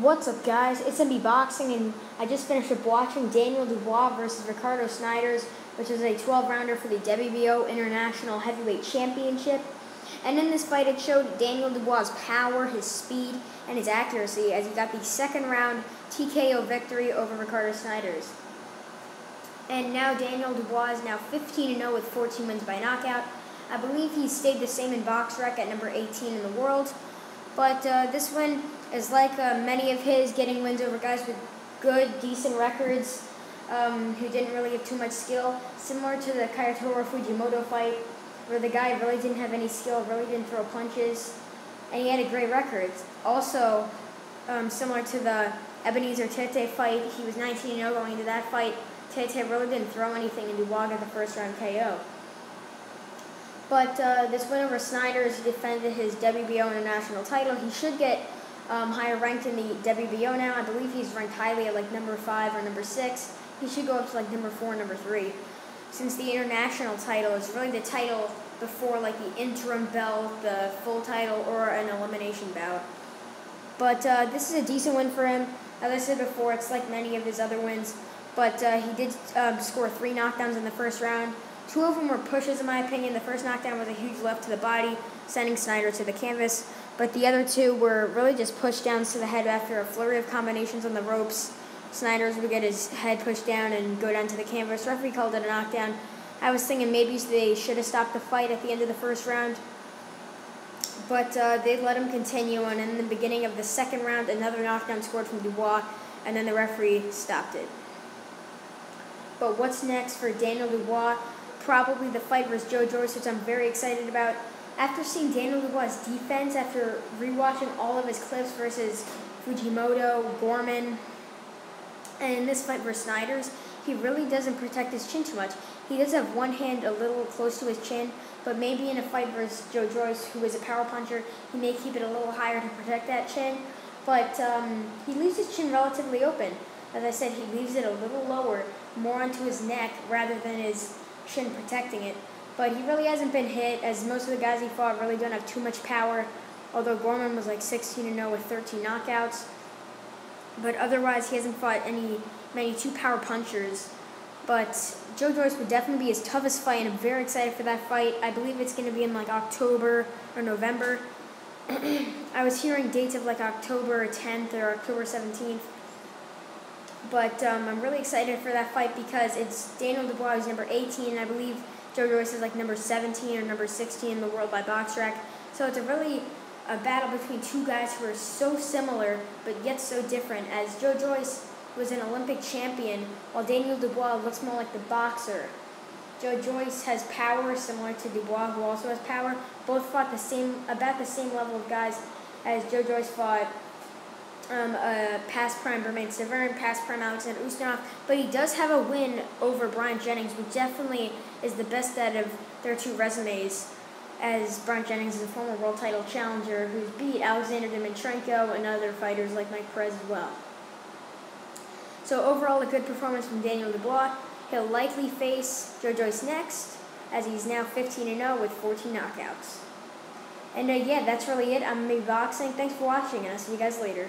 What's up, guys? It's MB Boxing, and I just finished up watching Daniel Dubois versus Ricardo Snijders, which is a 12-rounder for the WBO International Heavyweight Championship. And in this fight, it showed Daniel Dubois' power, his speed, and his accuracy as he got the second-round TKO victory over Ricardo Snijders. And now Daniel Dubois is now 15-0 with 14 wins by knockout. I believe he stayed the same in BoxRec at number 18 in the world. But this win is like many of his, getting wins over guys with good, decent records who didn't really have too much skill. Similar to the Kaitoro Fujimoto fight, where the guy really didn't have any skill, really didn't throw punches, and he had a great record. Also, similar to the Ebenezer Tete fight, he was 19-0 going into that fight. Tete really didn't throw anything, and Dubois got the first-round KO. But this win over Snijders, he defended his WBO international title. He should get higher ranked in the WBO now. I believe he's ranked highly at like number 5 or number 6. He should go up to like number 4 or number 3. Since the international title is really the title before like the interim belt, the full title, or an elimination bout. But this is a decent win for him. As I said before, it's like many of his other wins. But he did score 3 knockdowns in the first round. 2 of them were pushes, in my opinion. The first knockdown was a huge left to the body, sending Snider to the canvas. But the other 2 were really just push downs to the head after a flurry of combinations on the ropes. Snijders would get his head pushed down and go down to the canvas. Referee called it a knockdown. I was thinking maybe they should have stopped the fight at the end of the first round. But they let him continue, and in the beginning of the second round, another knockdown scored from Dubois, and then the referee stopped it. But what's next for Daniel Dubois? Probably the fight versus Joe Joyce, which I'm very excited about. After seeing Daniel Dubois' defense, after rewatching all of his clips versus Fujimoto, Gorman, and in this fight versus Snijders, he really doesn't protect his chin too much. He does have one hand a little close to his chin, but maybe in a fight versus Joe Joyce, who is a power puncher, he may keep it a little higher to protect that chin. But he leaves his chin relatively open. As I said, he leaves it a little lower, more onto his neck rather than his chin protecting it. But he really hasn't been hit, as most of the guys he fought really don't have too much power, although Gorman was like 16-0 with 13 knockouts. But otherwise, he hasn't fought many 2 power punchers. But Joe Joyce would definitely be his toughest fight, and I'm very excited for that fight. I believe it's going to be in like October or November. I was hearing dates of like October 10th or October 17th. But I'm really excited for that fight because it's Daniel Dubois, who's number 18, and I believe Joe Joyce is like number 17 or number 16 in the world by BoxRec. So it's a battle between 2 guys who are so similar but yet so different, as Joe Joyce was an Olympic champion while Daniel Dubois looks more like the boxer. Joe Joyce has power similar to Dubois, who also has power. Both fought about the same level of guys, as Joe Joyce fought past prime Bermane Stiverne, past prime Alexander Ustinov, but he does have a win over Bryant Jennings, which definitely is the best out of their 2 resumes, as Bryant Jennings is a former world title challenger who's beat Alexander Dmytrenko and other fighters like Mike Perez as well. So overall, a good performance from Daniel Dubois. He'll likely face Joe Joyce next, as he's now 15-0 with 14 knockouts. And yeah, that's really it. I'm MB Boxing. Thanks for watching, and I'll see you guys later.